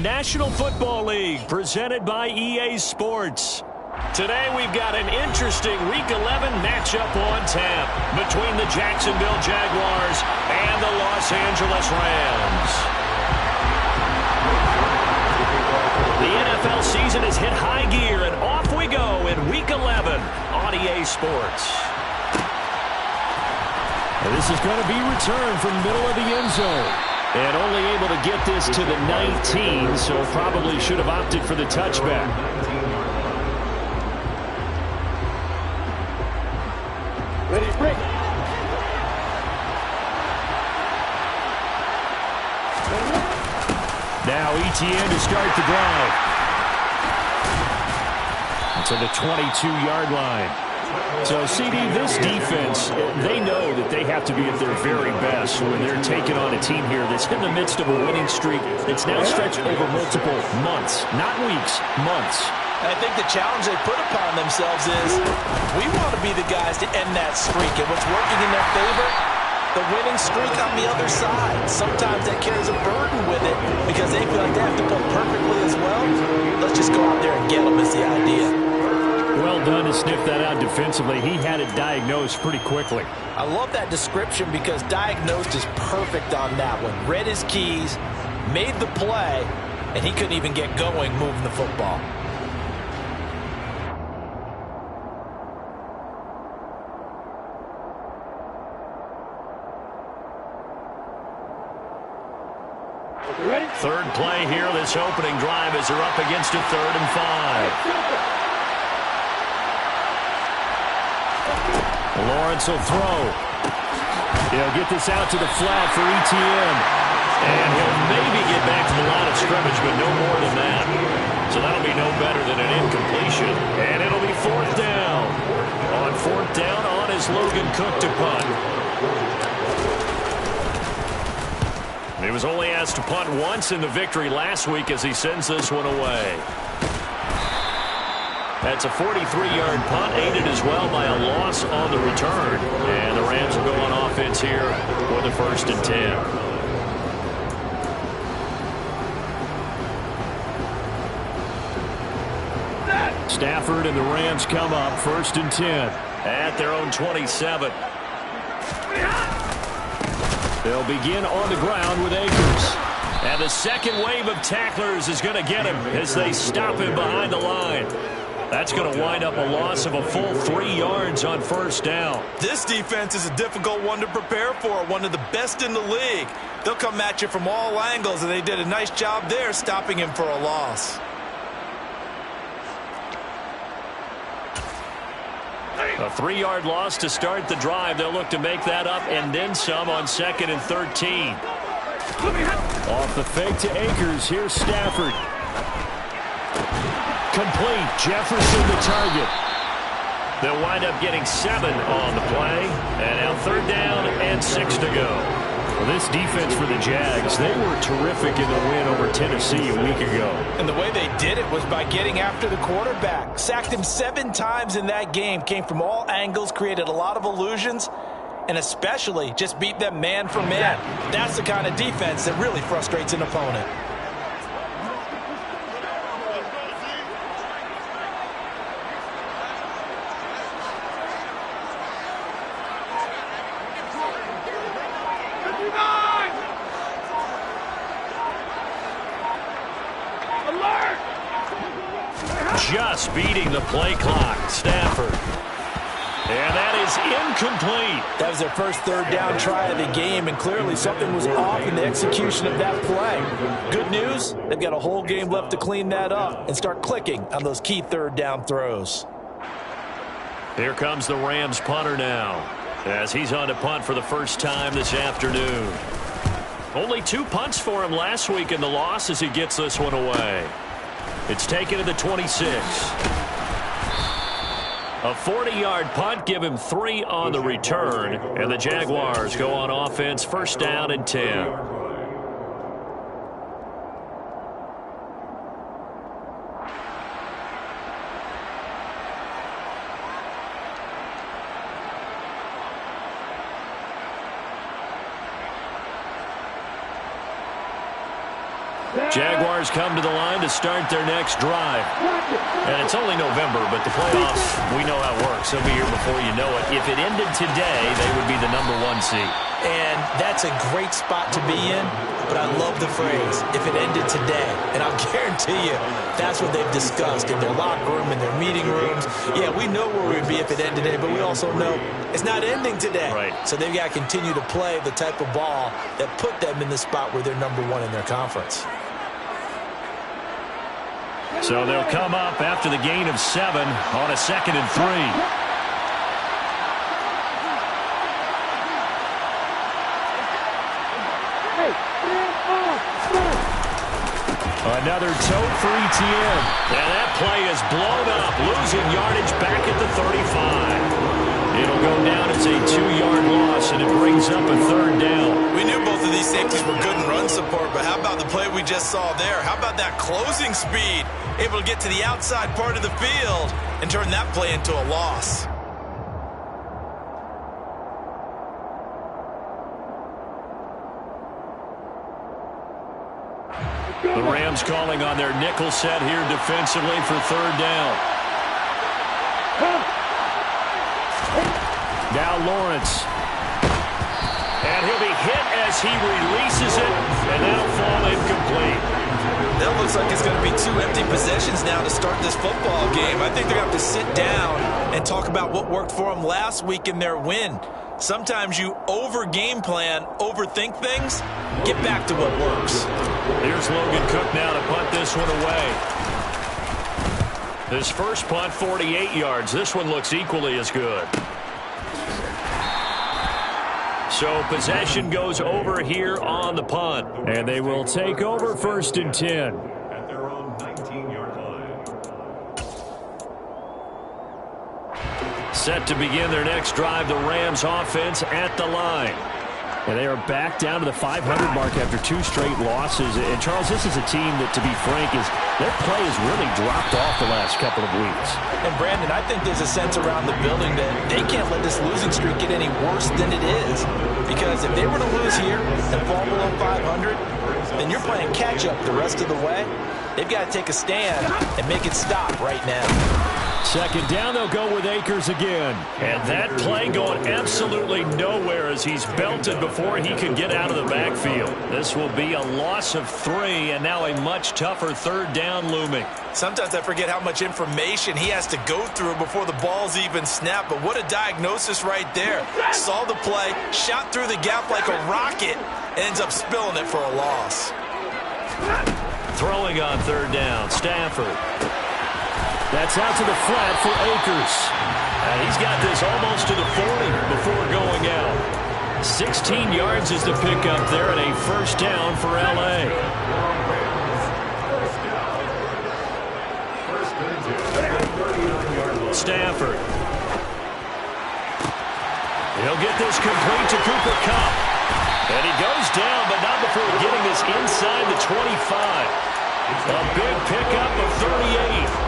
National Football League, presented by EA Sports. Today we've got an interesting Week 11 matchup on tap between the Jacksonville Jaguars and the Los Angeles Rams. The NFL season has hit high gear, and off we go in Week 11 on EA Sports. And this is going to be returned from middle of the end zone. And only able to get this to the 19, so probably should have opted for the touchback. Ready, break. Now ETN to start the drive. To the 22-yard line. So, CD, this defense, they know that they have to be at their very best when they're taking on a team here that's in the midst of a winning streak that's now stretched over multiple months, not weeks, months. I think the challenge they put upon themselves is we want to be the guys to end that streak. And what's working in their favor? The winning streak on the other side. Sometimes that carries a burden with it because they feel like they have to play perfectly as well. Let's just go out there and get them is the idea. Well done to sniff that out defensively. He had it diagnosed pretty quickly. I love that description because diagnosed is perfect on that one. Read his keys, made the play, and he couldn't even get going moving the football. Third play here, this opening drive as they're up against a 3rd and 5. Lawrence will throw. He'll get this out to the flat for ETN. And he'll maybe get back to the line of scrimmage, but no more than that. So that'll be no better than an incompletion. And it'll be 4th down. On 4th down, on is Logan Cook to punt. He was only asked to punt once in the victory last week as he sends this one away. That's a 43-yard punt, aided as well by a loss on the return. And the Rams will go on offense here for the 1st and 10. Stafford and the Rams come up 1st and 10 at their own 27. They'll begin on the ground with Akers. And the second wave of tacklers is going to get him as they stop him behind the line. That's going to wind up a loss of a full 3 yards on 1st down. This defense is a difficult one to prepare for, one of the best in the league. They'll come at you from all angles, and they did a nice job there stopping him for a loss. A 3-yard loss to start the drive. They'll look to make that up and then some on 2nd and 13. Off the fake to Akers. Here's Stafford. Complete. Jefferson the target. They'll wind up getting 7 on the play. And now 3rd down and 6 to go. Well, this defense for the Jags, they were terrific in the win over Tennessee a week ago. And the way they did it was by getting after the quarterback. Sacked him 7 times in that game. Came from all angles, created a lot of illusions, and especially just beat them man for man. That's the kind of defense that really frustrates an opponent. Just beating the play clock. Stafford. And that is incomplete. That was their first 3rd down try of the game, and clearly something was off in the execution of that play. Good news, they've got a whole game left to clean that up and start clicking on those key 3rd down throws. Here comes the Rams punter now, as he's on to punt for the first time this afternoon. Only 2 punts for him last week in the loss as he gets this one away. It's taken to the 26. A 40-yard punt, give him 3 on the return, and the Jaguars go on offense 1st down and 10. Jaguars come to the line to start their next drive. And it's only November, but the playoffs, we know how it works. They'll be here before you know it. If it ended today, they would be the #1 seed. And that's a great spot to be in, but I love the phrase, if it ended today. And I'll guarantee you, that's what they've discussed in their locker room, in their meeting rooms. Yeah, we know where we'd be if it ended today, but we also know it's not ending today. Right. So they've got to continue to play the type of ball that put them in the spot where they're #1 in their conference. So they'll come up after the gain of 7 on a 2nd and 3. Another tote for ETN. And that play is blown up, losing yardage back at the 35. It'll go down as a 2-yard loss, and it brings up a 3rd down. We knew both of these safeties were good in run support, but how about the play we just saw there? How about that closing speed? Able to get to the outside part of the field and turn that play into a loss. The Rams calling on their nickel set here defensively for 3rd down. Now Lawrence. And he'll be hit as he releases it, and that'll fall incomplete. That looks like it's going to be 2 empty possessions now to start this football game. I think they're going to have to sit down and talk about what worked for them last week in their win. Sometimes you over-game plan, overthink things. Get back to what works. Here's Logan Cook now to punt this one away. His first punt, 48 yards. This one looks equally as good. So possession goes over here on the punt. And they will take over 1st and 10. At their own 19-yard line. Set to begin their next drive, the Rams offense at the line. And they are back down to the 500 mark after 2 straight losses. And, Charles, this is a team that, to be frank, their play has really dropped off the last couple of weeks. And, Brandon, I think there's a sense around the building that they can't let this losing streak get any worse than it is. Because if they were to lose here and fall below 500, then you're playing catch-up the rest of the way. They've got to take a stand and make it stop right now. 2nd down, they'll go with Akers again. And that play going absolutely nowhere as he's belted before he can get out of the backfield. This will be a loss of 3, and now a much tougher 3rd down looming. Sometimes I forget how much information he has to go through before the ball's even snapped. But what a diagnosis right there. Saw the play, shot through the gap like a rocket, and ends up spilling it for a loss. Throwing on 3rd down, Stafford. That's out to the flat for Akers. And he's got this almost to the 40 before going out. 16 yards is the pickup there, and a 1st down for L.A. Stafford. He'll get this complete to Cooper Kupp. And he goes down, but not before getting this inside the 25. A big pickup of 38.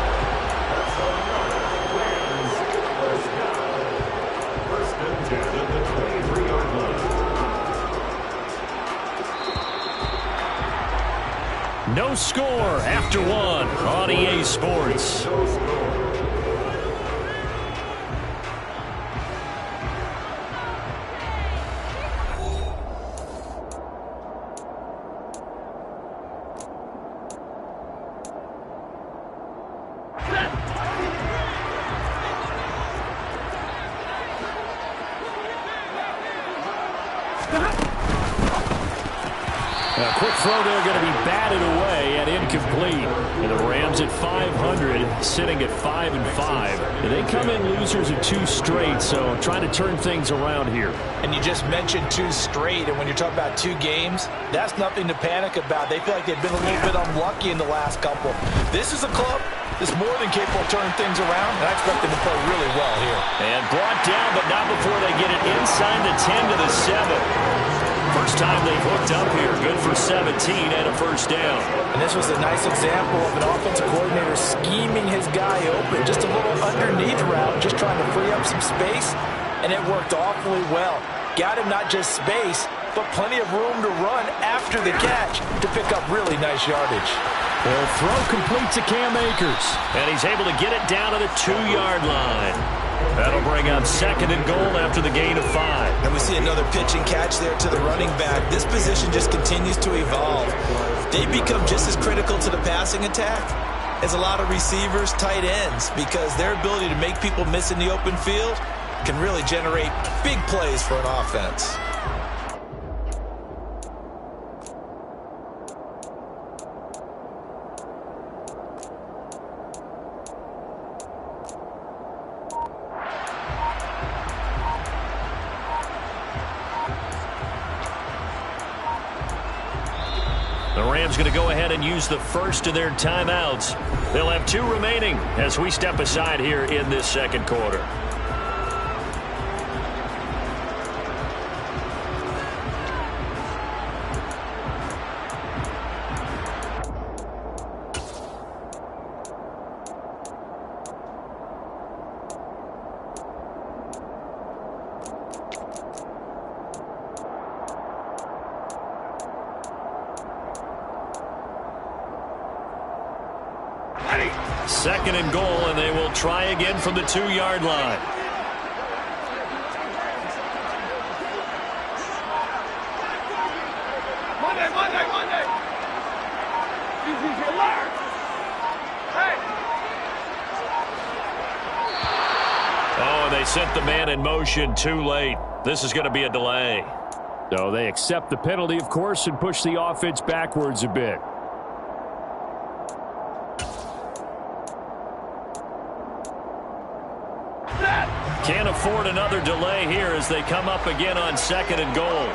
No score after 1 on EA Sports. A quick throw there going to be batted away and incomplete. And the Rams at 500, sitting at 5-5. And they come in losers of 2 straight, so trying to turn things around here. And you just mentioned 2 straight, and when you're talking about 2 games, that's nothing to panic about. They feel like they've been a little bit unlucky in the last couple. This is a club that's more than capable of turning things around, and I expect them to play really well here. And brought down, but not before they get it inside the 10 to the 7. First time they've hooked up here. Good for 17 and a 1st down. And this was a nice example of an offensive coordinator scheming his guy open. Just a little underneath route, just trying to free up some space, and it worked awfully well. Got him not just space, but plenty of room to run after the catch to pick up really nice yardage. They'll throw complete to Cam Akers. And he's able to get it down to the 2-yard line. That'll bring up 2nd and goal after the gain of 5. And we see another pitch and catch there to the running back. This position just continues to evolve. They become just as critical to the passing attack as a lot of receivers, tight ends, because their ability to make people miss in the open field can really generate big plays for an offense. The Rams going to go ahead and use the first of their timeouts. They'll have 2 remaining as we step aside here in this second quarter. Second and goal, and they will try again from the 2-yard line. Monday. Easy, alert. Hey. Oh, and they sent the man in motion too late. This is going to be a delay. So they accept the penalty, of course, and push the offense backwards a bit. Can't afford another delay here as they come up again on 2nd and goal.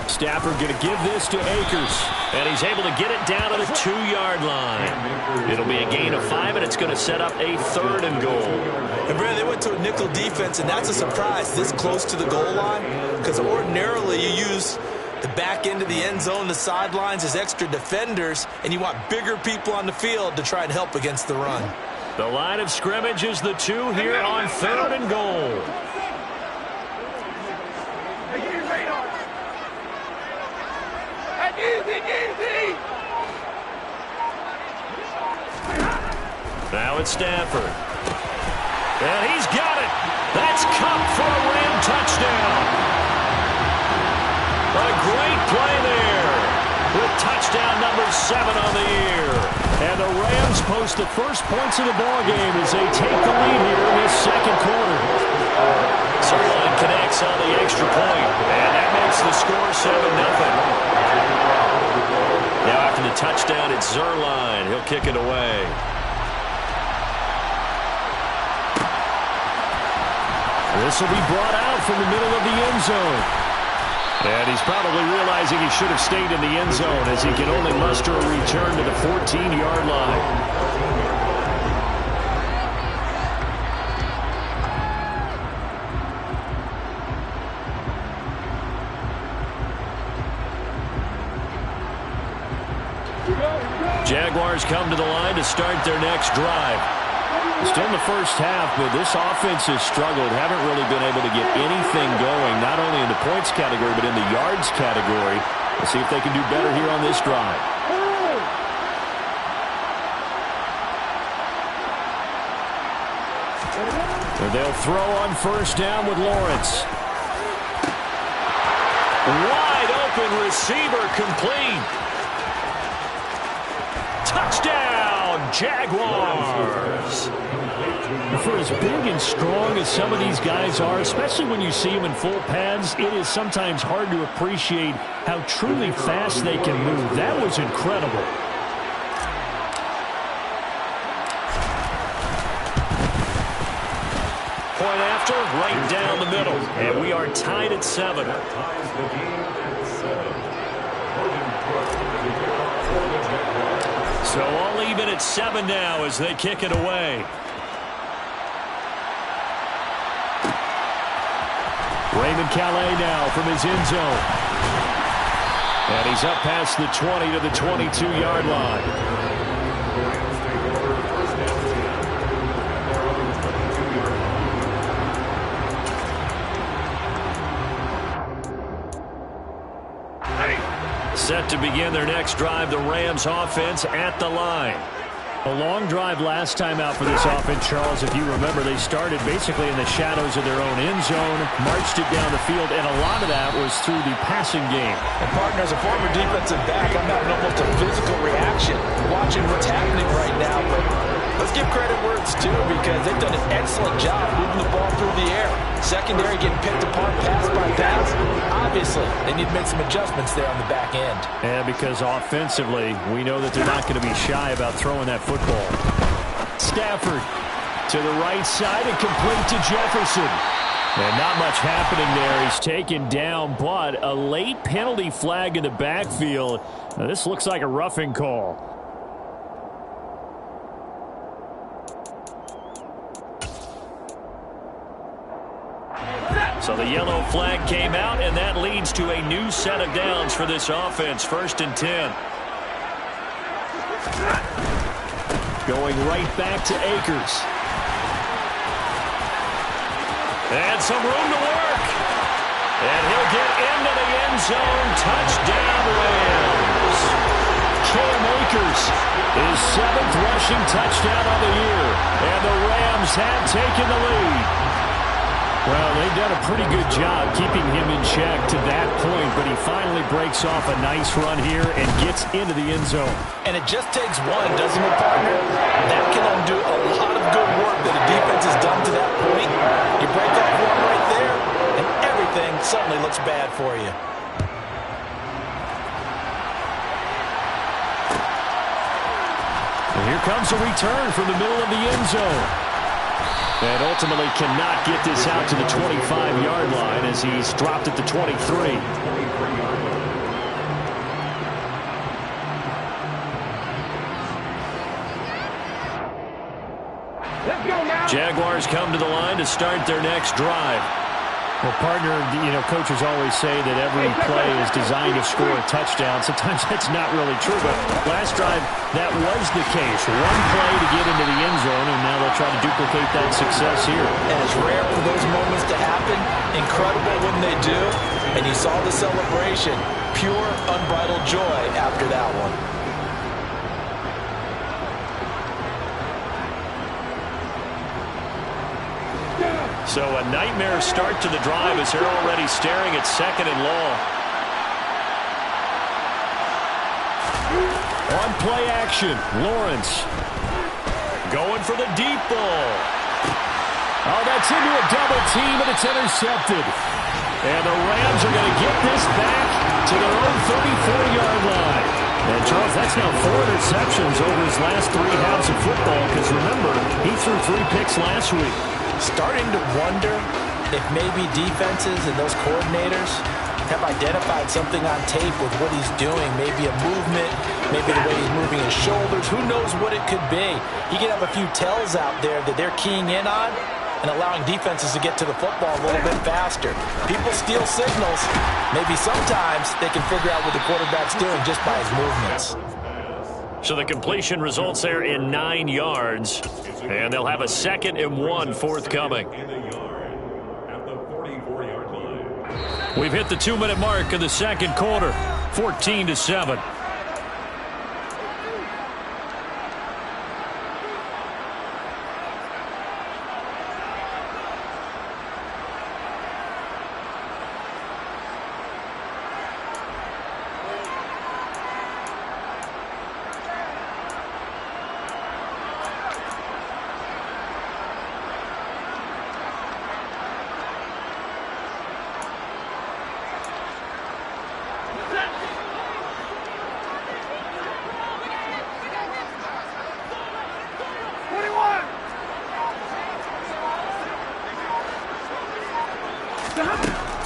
Stafford going to give this to Akers. And he's able to get it down to the 2-yard line. It'll be a gain of 5, and it's going to set up a 3rd and goal. And Brandon, they went to a nickel defense, and that's a surprise this close to the goal line, because ordinarily you use the back end of the end zone, the sidelines as extra defenders, and you want bigger people on the field to try and help against the run. The line of scrimmage is the 2 here on 3rd and goal. Easy. Now it's Stafford. And he's got it. That's Cup for a Ram touchdown. A great play there with touchdown number 7 on the year. And the Rams post the first points of the ballgame as they take the lead here in this second quarter. Zerline connects on the extra point, and that makes the score 7-0. Now after the touchdown, it's Zerline. He'll kick it away. This will be brought out from the middle of the end zone. And he's probably realizing he should have stayed in the end zone as he can only muster a return to the 14-yard line. Jaguars come to the line to start their next drive. Still in the first half, but this offense has struggled. Haven't really been able to get anything going, not only in the points category, but in the yards category. Let's see if they can do better here on this drive. And they'll throw on first down with Lawrence. Wide open receiver complete. Touchdown, Jaguars. For as big and strong as some of these guys are, especially when you see them in full pads, it is sometimes hard to appreciate how truly fast they can move. That was incredible. Point after, right down the middle. And we are tied at 7. So all even at 7 now as they kick it away. Raymond Calais now from his end zone. And he's up past the 20 to the 22-yard line. Set to begin their next drive, the Rams offense at the line. A long drive last time out for this offense, Charles. If you remember, they started basically in the shadows of their own end zone, marched it down the field, and a lot of that was through the passing game. And, partner, as a former defensive back, I'm having almost a physical reaction watching what's happening right now. But let's give credit where it's due because they've done an excellent job moving the ball through the air. Secondary getting picked apart pass by pass. Obviously, they need to make some adjustments there on the back end. And because offensively, we know that they're not going to be shy about throwing that football. Stafford to the right side and complete to Jefferson. And not much happening there. He's taken down, but a late penalty flag in the backfield. Now, this looks like a roughing call. So the yellow flag came out, and that leads to a new set of downs for this offense. 1st and 10. Going right back to Akers. And some room to work. And he'll get into the end zone. Touchdown, Rams. Cam Akers, his 7th rushing touchdown of the year. And the Rams have taken the lead. Well, they've done a pretty good job keeping him in check to that point, but he finally breaks off a nice run here and gets into the end zone. And it just takes one, doesn't it, partner? That can undo a lot of good work that a defense has done to that point. You break off one right there, and everything suddenly looks bad for you. And here comes a return from the middle of the end zone. And ultimately cannot get this out to the 25-yard line as he's dropped at the 23. Jaguars come to the line to start their next drive. Well, partner, coaches always say that every play is designed to score a touchdown. Sometimes that's not really true, but last drive, that was the case. One play to get into the end zone, and now they'll try to duplicate that success here. And it's rare for those moments to happen. Incredible when they do. And you saw the celebration. Pure, unbridled joy after that one. So a nightmare start to the drive as they're already staring at 2nd and long. On play action, Lawrence. Going for the deep ball. Oh, that's into a double team, and it's intercepted. And the Rams are going to get this back to their own 34-yard line. And, Charles, that's now 4 interceptions over his last 3 halves of football, because, remember, he threw 3 picks last week. Starting to wonder if maybe defenses and those coordinators have identified something on tape with what he's doing. Maybe a movement, maybe the way he's moving his shoulders. Who knows what it could be? He could have a few tells out there that they're keying in on and allowing defenses to get to the football a little bit faster. People steal signals. Maybe sometimes they can figure out what the quarterback's doing just by his movements. So the completion results there in 9 yards. And they'll have a 2nd and 1 forthcoming. We've hit the 2-minute mark in the 2nd quarter. 14-7.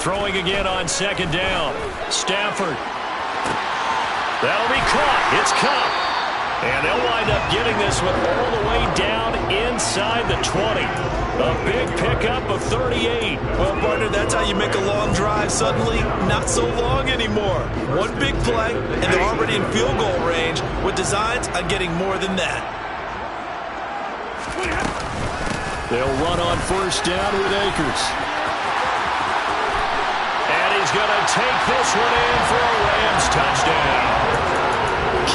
Throwing again on 2nd down. Stafford. That'll be caught. It's caught. And they'll wind up getting this one all the way down inside the 20. A big pickup of 38. Well, partner, that's how you make a long drive suddenly not so long anymore. One big play, and they're already in field goal range with designs on getting more than that. They'll run on 1st down with Akers. And he's going to take this one in for a Rams touchdown.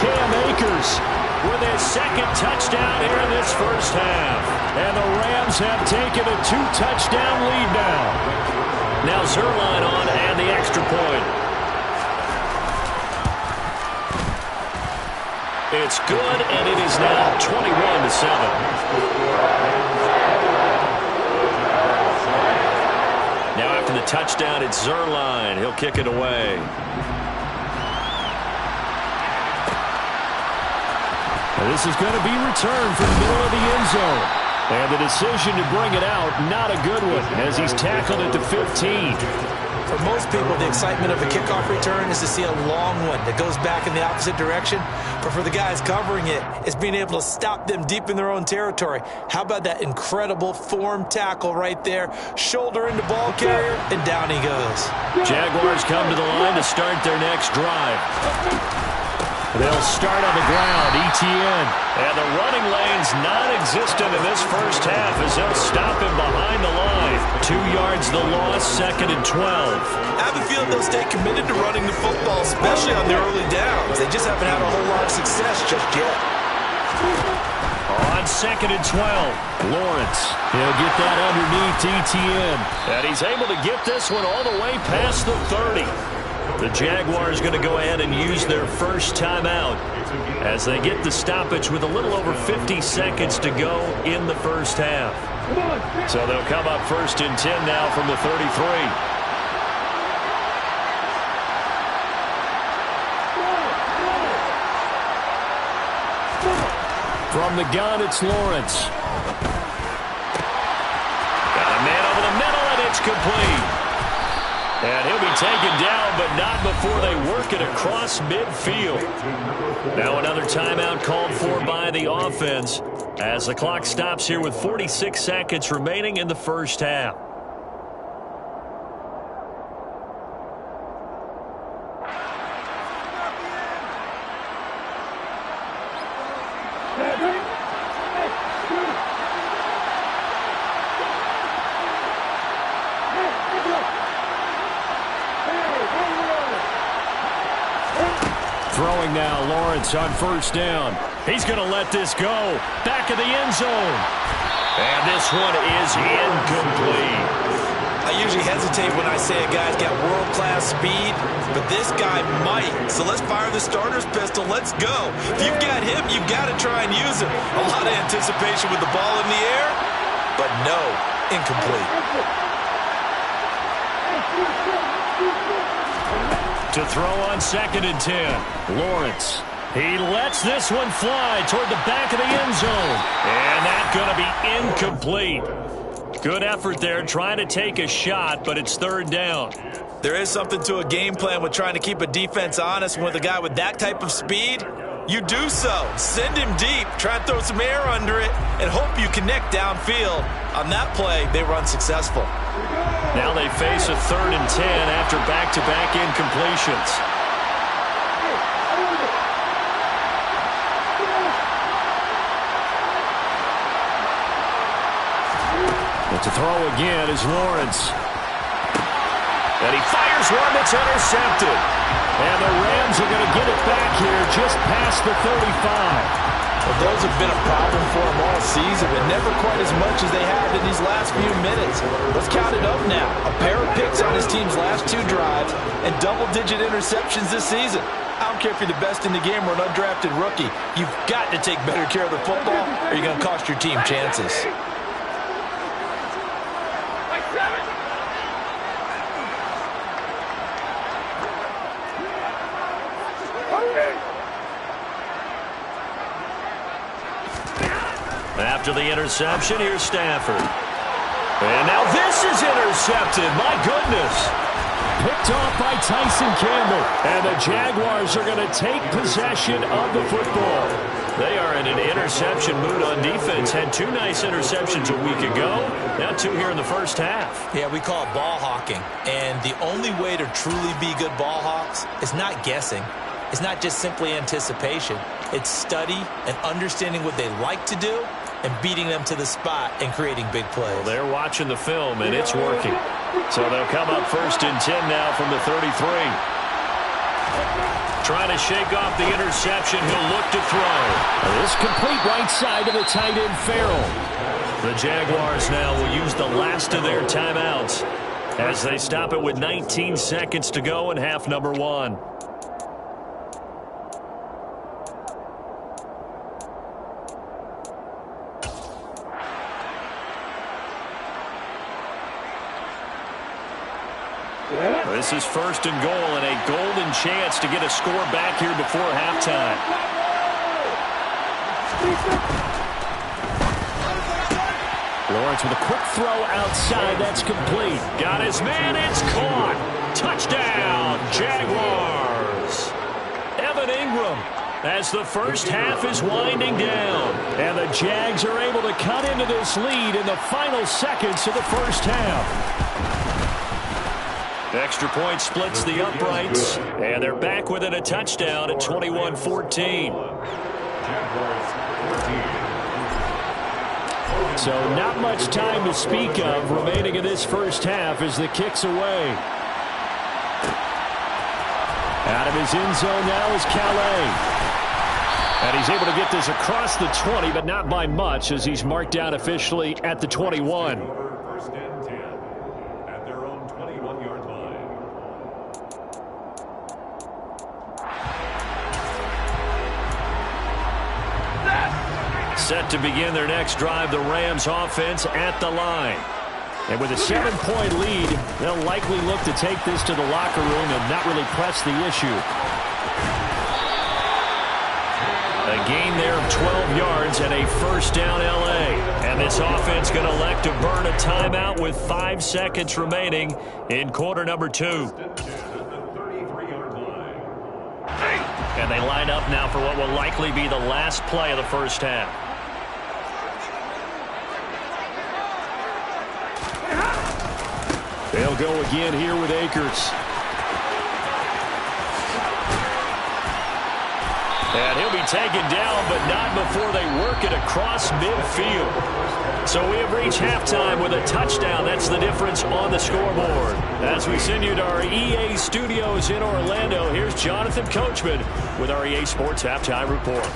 Cam Akers with his second touchdown here in this first half. And the Rams have taken a 2-touchdown lead now. Now Zerline on and the extra point. It's good, and it is now 21-7. Now after the touchdown, it's Zerline. He'll kick it away. And this is going to be returned from the middle of the end zone. And the decision to bring it out, not a good one, as he's tackled at the 15. For most people, the excitement of a kickoff return is to see a long one that goes back in the opposite direction. But for the guys covering it, it's being able to stop them deep in their own territory. How about that incredible form tackle right there? Shoulder into ball carrier, and down he goes. Jaguars come to the line to start their next drive. They'll start on the ground, ETN. And the running lane's non-existent in this first half as they'll stop him behind the line. 2 yards the loss, 2nd and 12. I have a feeling they'll stay committed to running the football, especially on their early downs. They just haven't had a whole lot of success just yet. On 2nd and 12, Lawrence, he'll get that underneath ETN. and he's able to get this one all the way past the 30. The Jaguars going to go ahead and use their first timeout as they get the stoppage with a little over 50 seconds to go in the first half. So they'll come up 1st and 10 now from the 33. From the gun, it's Lawrence. Got a man over the middle, and it's complete. And he'll be taken down, but not before they work it across midfield. Now another timeout called for by the offense as the clock stops here with 46 seconds remaining in the first half. Throwing now, Lawrence on 1st down. He's going to let this go. Back of the end zone. And this one is incomplete. I usually hesitate when I say a guy's got world-class speed, but this guy might. So let's fire the starter's pistol. Let's go. If you've got him, you've got to try and use him. A lot of anticipation with the ball in the air, but no, incomplete. To throw on 2nd and 10. Lawrence. He lets this one fly toward the back of the end zone. And that's going to be incomplete. Good effort there trying to take a shot, but it's 3rd down. There is something to a game plan with trying to keep a defense honest. With a guy with that type of speed, you do so. Send him deep, try and throw some air under it, and hope you connect downfield. On that play, they were unsuccessful. Now they face a 3rd and 10 after back-to-back incompletions. But to throw again is Lawrence. And he fires one that's intercepted. And the Rams are going to get it back here just past the 35. Well, those have been a problem for them all season, but never quite as much as they have in these last few minutes. Let's count it up now. A pair of picks on his team's last 2 drives and double-digit interceptions this season. I don't care if you're the best in the game or an undrafted rookie. You've got to take better care of the football or you're going to cost your team chances. After the interception, here's Stafford. And now this is intercepted. My goodness. Picked off by Tyson Campbell. And the Jaguars are going to take possession of the football. They are in an interception mood on defense. Had 2 nice interceptions a week ago. Now 2 here in the first half. Yeah, we call it ball hawking. And the only way to truly be good ball hawks is not guessing. It's not just simply anticipation. It's study and understanding what they like to do and beating them to the spot and creating big plays. Well, they're watching the film, and it's working. So they'll come up 1st and 10 now from the 33. Trying to shake off the interception. He'll look to throw. This complete right side to the tight end, Farrell. The Jaguars now will use the last of their timeouts as they stop it with 19 seconds to go in half number 1. This is 1st and goal and a golden chance to get a score back here before halftime. Lawrence with a quick throw outside. That's complete. Got his man. It's caught. Touchdown, Jaguars. Evan Ingram as the first half is winding down. And the Jags are able to cut into this lead in the final seconds of the first half. Extra point splits the uprights, and they're back within a touchdown at 21-14. So not much time to speak of remaining in this first half as the kick's away. Out of his end zone now is Calais. And he's able to get this across the 20, but not by much as he's marked down officially at the 21. First and 10 at their own 21-yard line. Set to begin their next drive, the Rams offense at the line. And with a 7-point lead, they'll likely look to take this to the locker room and not really press the issue. A gain there of 12 yards and a first down L.A. And this offense going to elect to burn a timeout with 5 seconds remaining in quarter number 2. And they line up now for what will likely be the last play of the first half. They'll go again here with Akers. And he'll be taken down, but not before they work it across midfield. So we have reached halftime with a touchdown. That's the difference on the scoreboard. As we send you to our EA studios in Orlando, here's Jonathan Coachman with our EA Sports Halftime Report.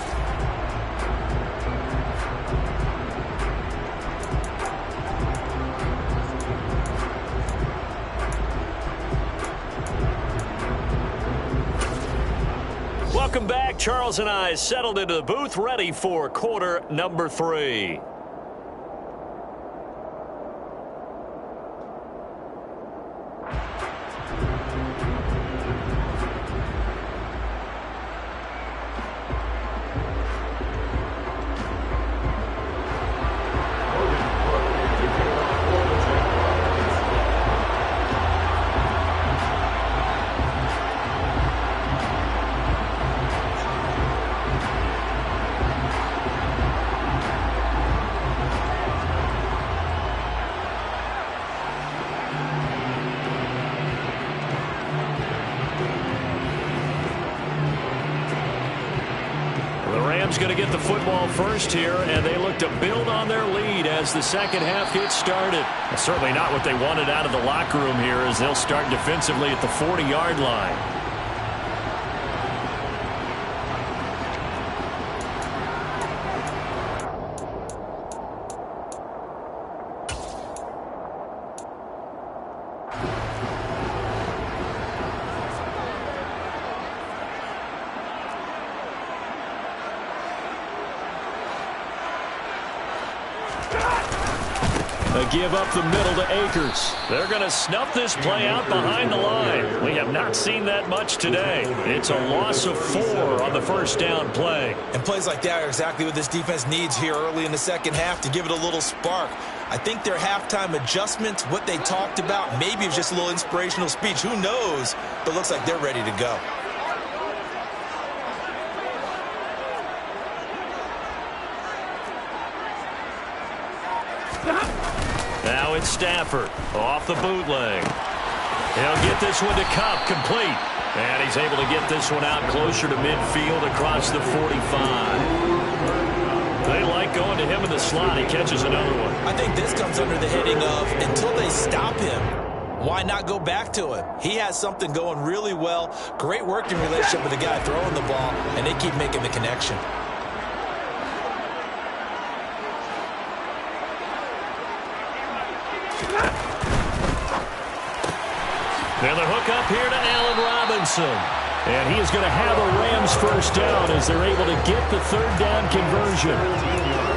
Welcome back. Charles and I settled into the booth, ready for quarter number 3. Going to get the football first here, and they look to build on their lead as the second half gets started. Certainly not what they wanted out of the locker room here as they'll start defensively at the 40-yard line. Give up the middle to Akers. They're going to snuff this play out behind the line. We have not seen that much today. It's a loss of 4 on the first down play. And plays like that are exactly what this defense needs here early in the second half to give it a little spark. I think their halftime adjustments, what they talked about, maybe it was just a little inspirational speech. Who knows? But it looks like they're ready to go. Now it's Stafford off the bootleg. He'll get this one to Cup, complete. And he's able to get this one out closer to midfield across the 45. They like going to him in the slot. He catches another one. I think this comes under the heading of until they stop him, Why not go back to him? He has something going really well. Great working relationship with the guy throwing the ball, and they keep making the connection. And the hook up here to Allen Robinson. And he is going to have a Rams first down as they're able to get the third down conversion.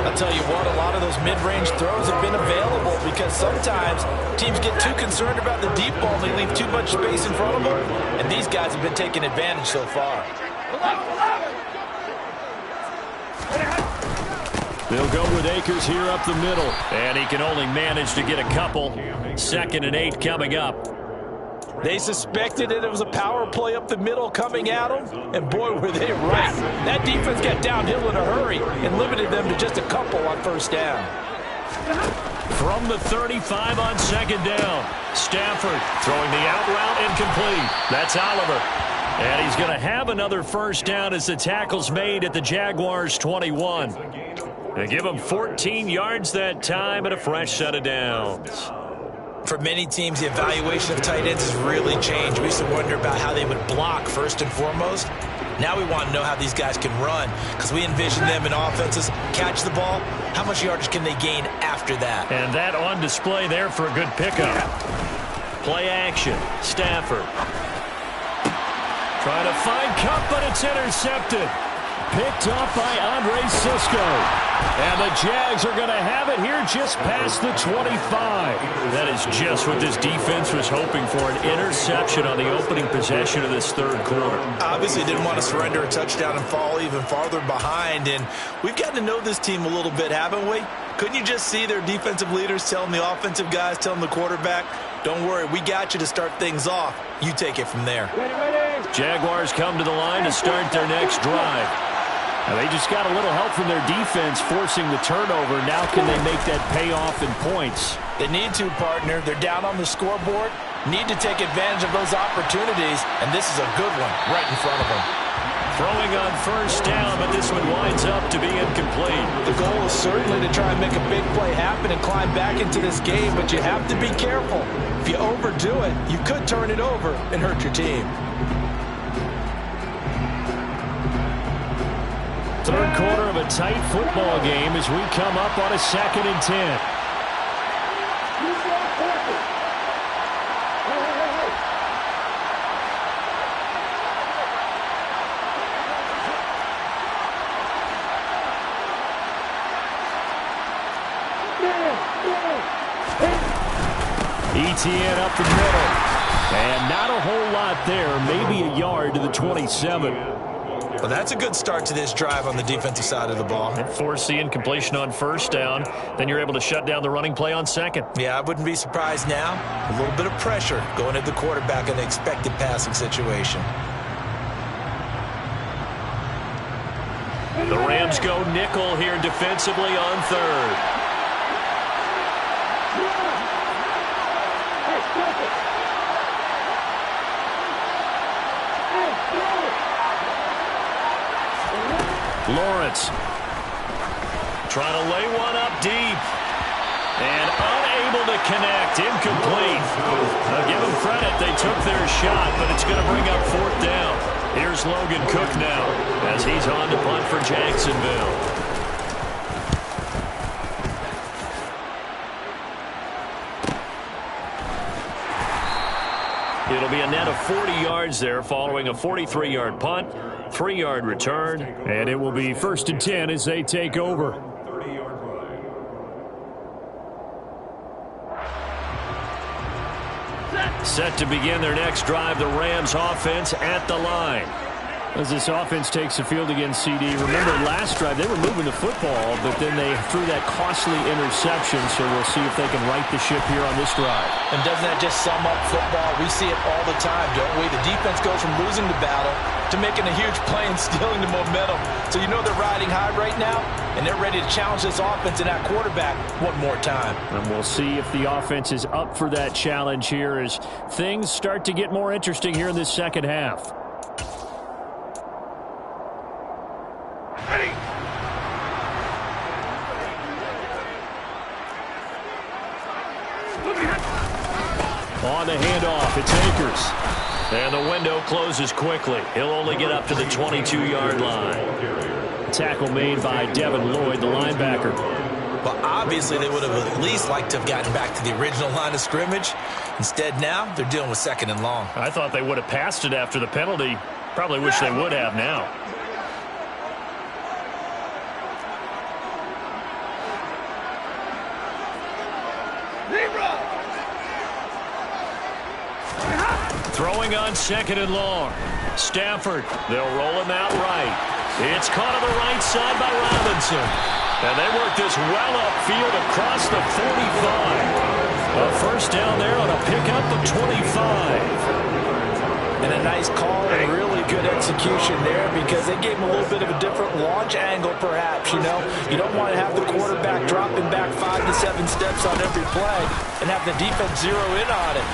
I'll tell you what, a lot of those mid-range throws have been available because sometimes teams get too concerned about the deep ball and they leave too much space in front of them. And these guys have been taking advantage so far. They'll go with Akers here up the middle. And he can only manage to get a couple. 2nd and 8 coming up. They suspected that it was a power play up the middle coming at them, and boy, were they right. That defense got downhill in a hurry and limited them to just a couple on first down. From the 35 on 2nd down, Stafford throwing the out route incomplete. That's Oliver. And he's going to have another first down as the tackle's made at the Jaguars' 21. They give him 14 yards that time and a fresh set of downs. For many teams, the evaluation of tight ends has really changed. We used to wonder about how they would block first and foremost. Now we want to know how these guys can run because we envision them in offenses catch the ball. How much yardage can they gain after that? And that on display there for a good pickup. Play action. Stafford. Trying to find Cup, but it's intercepted. Picked up by Andre Sisco. And the Jags are going to have it here just past the 25. That is just what this defense was hoping for, an interception on the opening possession of this third quarter. Obviously didn't want to surrender a touchdown and fall even farther behind. And we've gotten to know this team a little bit, haven't we? Couldn't you just see their defensive leaders telling the offensive guys, telling the quarterback, don't worry, we got you to start things off. You take it from there. Jaguars come to the line to start their next drive. Now they just got a little help from their defense forcing the turnover. Now can they make that pay off in points? They need to, partner. They're down on the scoreboard. Need to take advantage of those opportunities, and this is a good one right in front of them. Throwing on first down, but this one winds up to be incomplete. The goal is certainly to try and make a big play happen and climb back into this game, but you have to be careful. If you overdo it, you could turn it over and hurt your team. Third quarter of a tight football game as we come up on a 2nd and 10. ETN up the middle. And not a whole lot there. Maybe a yard to the 27. Well, that's a good start to this drive on the defensive side of the ball. Force the incompletion on first down. Then you're able to shut down the running play on 2nd. Yeah, I wouldn't be surprised now. A little bit of pressure going at the quarterback in the expected passing situation. The Rams go nickel here defensively on 3rd. Lawrence trying to lay one up deep and unable to connect. Incomplete. I'll give them credit. They took their shot, but it's going to bring up 4th down. Here's Logan Cook now as he's on to punt for Jacksonville. It'll be a net of 40 yards there following a 43-yard punt, 3-yard return. And it will be 1st and 10 as they take over. Set to begin their next drive, the Rams offense at the line. As this offense takes the field against CD, remember last drive they were moving the football, but then they threw that costly interception, so we'll see if they can right the ship here on this drive. And doesn't that just sum up football? We see it all the time, don't we? The defense goes from losing the battle to making a huge play and stealing the momentum. So you know they're riding high right now, and they're ready to challenge this offense and that quarterback one more time. And we'll see if the offense is up for that challenge here as things start to get more interesting here in this second half. On the handoff, it's Akers. And the window closes quickly. He'll only get up to the 22-yard line. Tackle made by Devin Lloyd, the linebacker. Well, obviously they would have at least liked to have gotten back to the original line of scrimmage. Instead, now they're dealing with 2nd and long. I thought they would have passed it after the penalty. Probably wish they would have now. Throwing on 2nd and long. Stafford, they'll roll him out right. It's caught on the right side by Robinson. And they work this well upfield across the 45. A first down there on a pickup of 25. And a nice call and really good execution there because they gave him a little bit of a different launch angle perhaps, you know. You don't want to have the quarterback dropping back 5 to 7 steps on every play and have the defense zero in on it.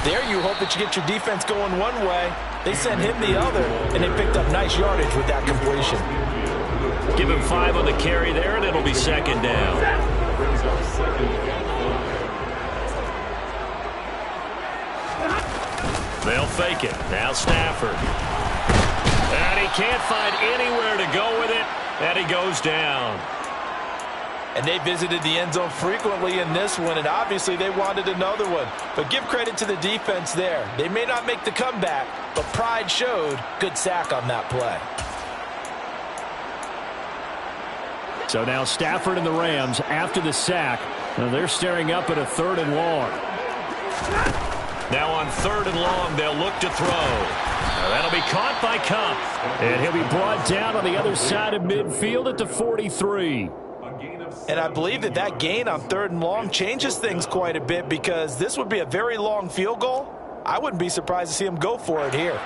There you hope that you get your defense going one way. They sent him the other, and they picked up nice yardage with that completion. Give him 5 on the carry there, and it'll be 2nd down. They'll fake it. Now Stafford. And he can't find anywhere to go with it, and he goes down. And they visited the end zone frequently in this one, and obviously they wanted another one. But give credit to the defense there. They may not make the comeback, but pride showed. Good sack on that play. So now Stafford and the Rams after the sack. Now they're staring up at a 3rd and long. Now on 3rd and long, they'll look to throw. Now that'll be caught by Kupp. And he'll be brought down on the other side of midfield at the 43. And I believe that that gain on 3rd and long changes things quite a bit because this would be a very long field goal. I wouldn't be surprised to see him go for it here.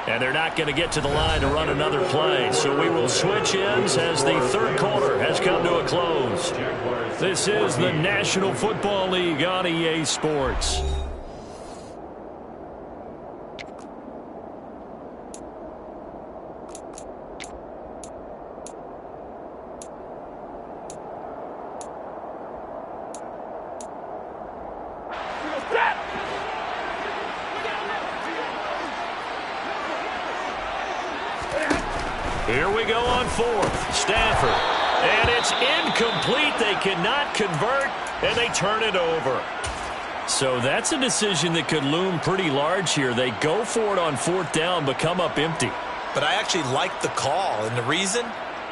And they're not going to get to the line to run another play. So we will switch ends as the 3rd quarter has come to a close. This is the National Football League on EA Sports. Here we go on 4th. Stafford. And it's incomplete. They cannot convert, and they turn it over. So that's a decision that could loom pretty large here. They go for it on 4th down, but come up empty. But I actually like the call, and the reason?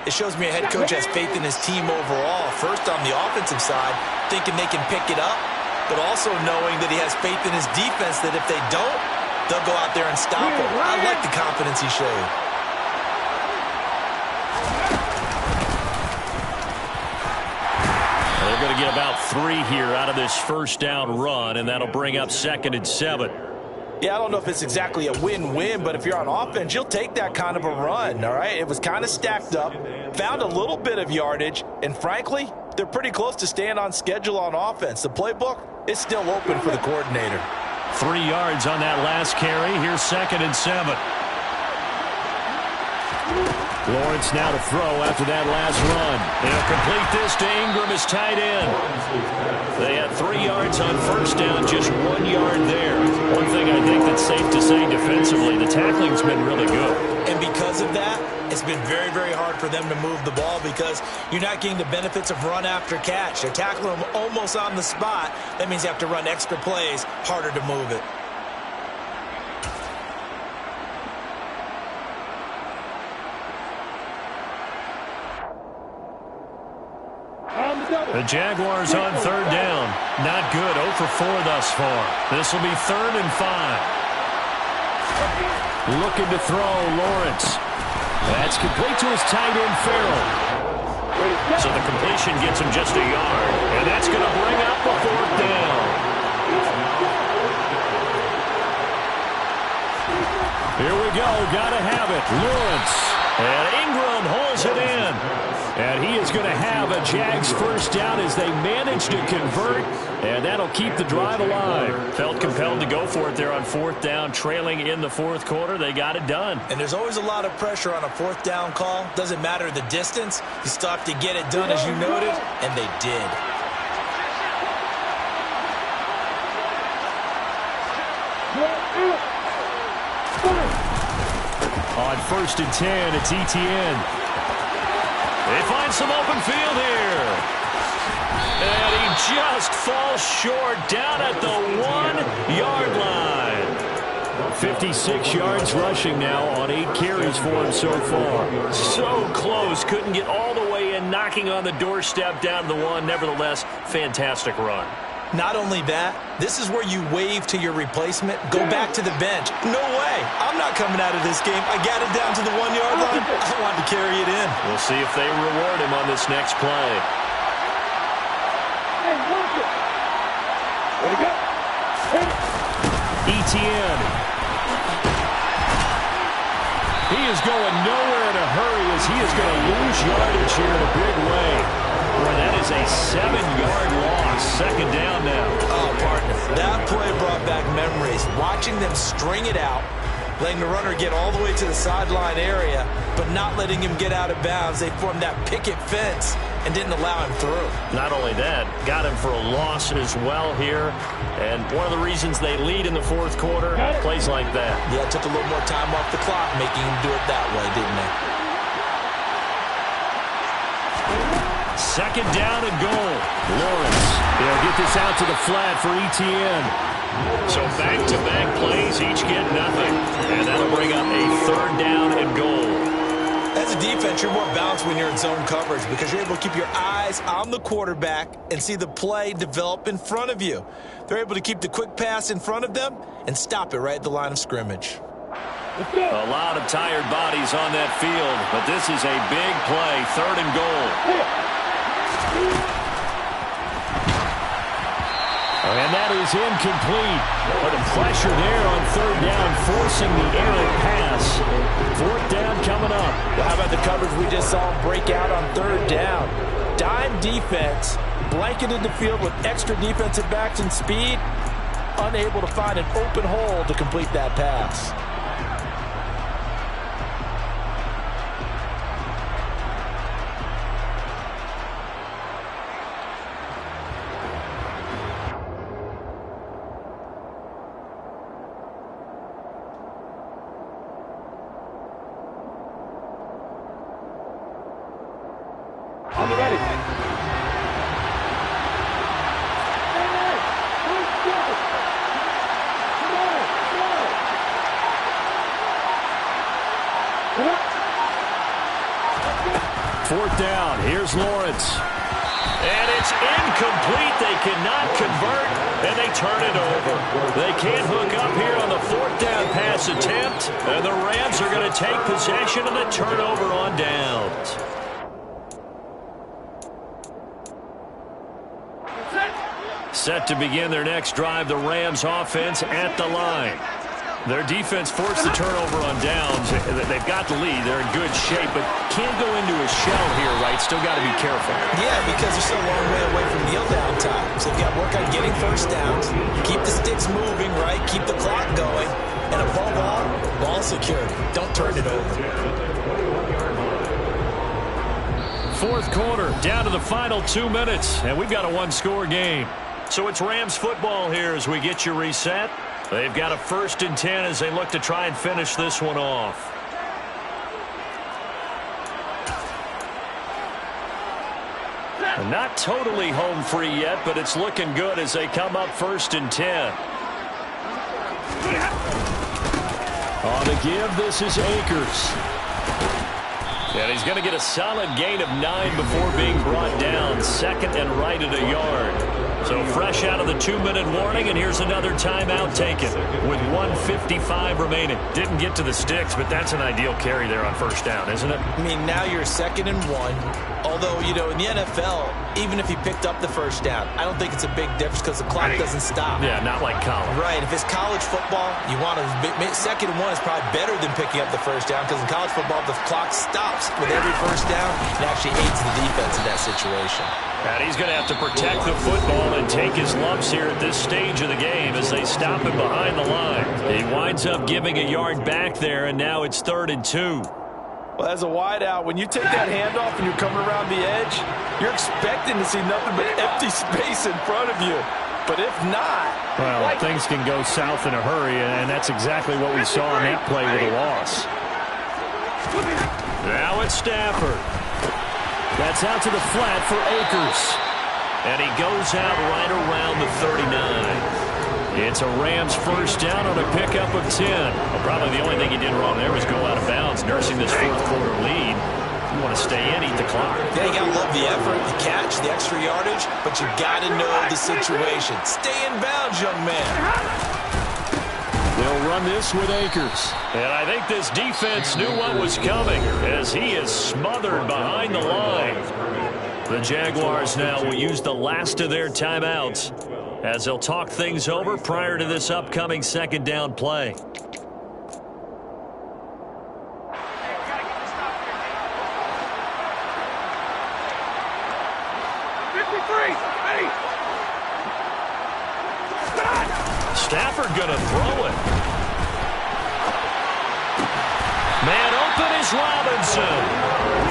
It shows me a head coach has faith in his team overall. First on the offensive side, thinking they can pick it up, but also knowing that he has faith in his defense that if they don't, they'll go out there and stop him. I like the confidence he showed. They're going to get about 3 here out of this first down run, and that'll bring up 2nd and 7. Yeah, I don't know if it's exactly a win-win, but if you're on offense, you'll take that kind of a run, all right? It was kind of stacked up, found a little bit of yardage, and frankly, they're pretty close to staying on schedule on offense. The playbook is still open for the coordinator. 3 yards on that last carry. Here's 2nd and 7. Lawrence now to throw after that last run. They'll complete this to Ingram as tight end. They had 3 yards on first down, just 1 yard there. One thing I think that's safe to say defensively, the tackling's been really good. And because of that, it's been very, very hard for them to move the ball because you're not getting the benefits of run after catch. They're tackling them almost on the spot. That means you have to run extra plays, harder to move it. The Jaguars on 3rd down. Not good. 0 for 4 thus far. This will be 3rd and 5. Looking to throw, Lawrence. That's complete to his tight end, Farrell. So the completion gets him just a yard, and that's going to bring up a 4th down. Here we go. Got to have it. Lawrence. And Ingram holds it in. And he is going to have a Jags first down as they manage to convert, and that'll keep the drive alive. Felt compelled to go for it there on fourth down, trailing in the fourth quarter. They got it done. And there's always a lot of pressure on a fourth down call. Doesn't matter the distance. You still have to get it done, as you noted, and they did. On 1st and 10, it's Etienne. They find some open field here. And he just falls short down at the 1-yard line. 56 yards rushing now on 8 carries for him so far. So close. Couldn't get all the way in, knocking on the doorstep down to the 1. Nevertheless, fantastic run. Not only that, this is where you wave to your replacement, go back to the bench. No way. I'm not coming out of this game. I got it down to the 1-yard line. I wanted to carry it in. We'll see if they reward him on this next play. Hey, watch it. There you go. Etienne. He is going nowhere in a hurry as he is going to lose yardage here in a big way. Boy, that is a 7-yard loss. Second down now. Oh, partner, that play brought back memories. Watching them string it out, letting the runner get all the way to the sideline area, but not letting him get out of bounds. They formed that picket fence and didn't allow him through. Not only that, got him for a loss as well here. And one of the reasons they lead in the fourth quarter, plays like that. Yeah, it took a little more time off the clock, making him do it that way, didn't they? Second down and goal. Lawrence. They'll get this out to the flat for Etienne. So back-to-back plays, each get nothing. And that'll bring up a third down and goal. As a defense, you're more balanced when you're in zone coverage because you're able to keep your eyes on the quarterback and see the play develop in front of you. They're able to keep the quick pass in front of them and stop it right at the line of scrimmage. A lot of tired bodies on that field, but this is a big play, third and goal. And that is incomplete. But the pressure there on third down, forcing the errant pass. Fourth down coming up. Well, how about the coverage we just saw him break out on third down? Dime defense, blanketed the field with extra defensive backs and speed, unable to find an open hole to complete that pass. I'm ready. Fourth down. Here's Lawrence. And it's incomplete. They cannot convert, and they turn it over. They can't hook up here on the fourth down pass attempt, and the Rams are going to take possession of the turnover on downs. Set to begin their next drive, the Rams offense at the line. Their defense forced the turnover on downs. They've got the lead. They're in good shape, but can't go into a shell here, right? Still got to be careful. Yeah, because they're still a long way away from kneel down time. So they've got to work on getting first downs, keep the sticks moving, right? Keep the clock going. And above all, ball security. Don't turn it over. Fourth quarter, down to the final 2 minutes, and we've got a one-score game. So it's Rams football here as we get you reset. They've got a 1st and 10 as they look to try and finish this one off. And not totally home free yet, but it's looking good as they come up 1st and 10. On the give, this is Akers. And he's going to get a solid gain of 9 before being brought down. Second and right at a yard. So fresh out of the 2-minute warning, and here's another timeout taken with 1:55 remaining. Didn't get to the sticks, but that's an ideal carry there on first down, isn't it? I mean, now you're 2nd and 1. Although, you know, in the NFL, even if he picked up the first down, I don't think it's a big difference because the clock doesn't stop. Yeah, not like college. Right. If it's college football, you want to 2nd and 1 is probably better than picking up the first down because in college football, the clock stops with every first down and actually aids the defense in that situation. And he's going to have to protect the football and take his lumps here at this stage of the game as they stop him behind the line. He winds up giving a yard back there, and now it's 3rd and 2. Well, as a wideout, when you take that handoff and you're coming around the edge, you're expecting to see nothing but empty space in front of you. But if not... Well, things can go south in a hurry, and that's exactly what we saw on that play with a loss. Now it's Stafford. That's out to the flat for Akers. And he goes out right around the 39. It's a Rams first down on a pickup of 10. Well, probably the only thing he did wrong there was go out of bounds, nursing this 4th quarter lead. You want to stay in, eat the clock. Yeah, you got to love the effort, the catch, the extra yardage, but you got to know the situation. Stay in bounds, young man. They'll run this with Akers. And I think this defense knew what was coming as he is smothered behind the line. The Jaguars now will use the last of their timeouts as they'll talk things over prior to this upcoming 2nd down play. Stafford going to throw it. Man open is Robinson.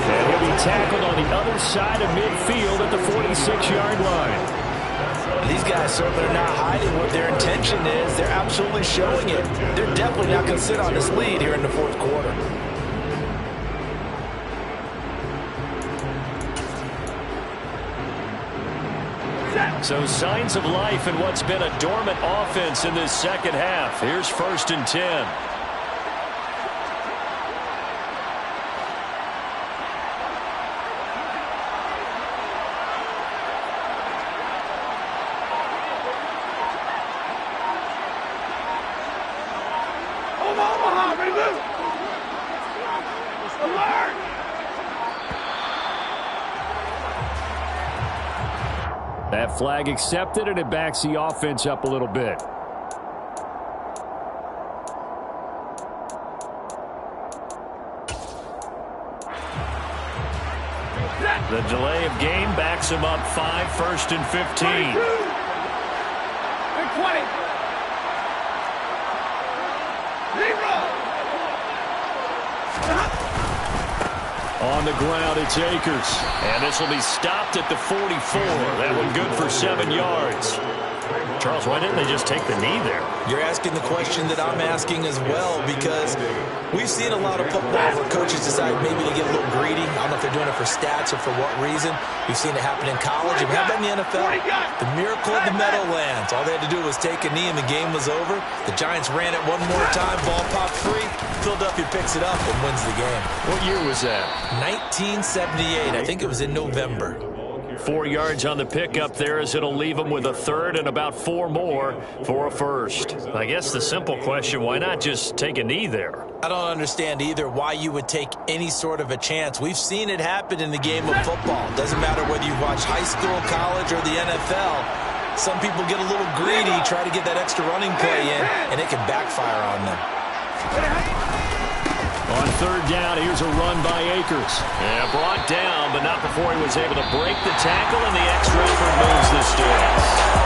And he'll be tackled on the other side of midfield at the 46-yard line. These guys certainly are not hiding what their intention is. They're absolutely showing it. They're definitely not going to sit on this lead here in the 4th quarter. So signs of life in what's been a dormant offense in this 2nd half. Here's 1st and 10. That flag accepted, and it backs the offense up a little bit. The delay of game backs him up 5, 1st and 15. 20. On the ground, it's Akers. And this will be stopped at the 44. That one good for 7 yards. Charles, why didn't they just take the knee there? You're asking the question that I'm asking as well, because we've seen a lot of football where coaches decide maybe to get a little greedy. I don't know if they're doing it for stats or for what reason. We've seen it happen in college, and how about in the NFL? The miracle of the Meadowlands. All they had to do was take a knee, and the game was over. The Giants ran it one more time. Ball popped free. Philadelphia picks it up and wins the game. What year was that? 1978. I think it was in November. 4 yards on the pickup there as it'll leave them with a 3rd and about 4 more for a 1st. I guess the simple question, why not just take a knee there? I don't understand either why you would take any sort of a chance. We've seen it happen in the game of football. Doesn't matter whether you watch high school, college, or the NFL. Some people get a little greedy, try to get that extra running play in, and it can backfire on them. On 3rd down, here's a run by Akers. Yeah, brought down, but not before he was able to break the tackle, and the extra effort moves the sticks.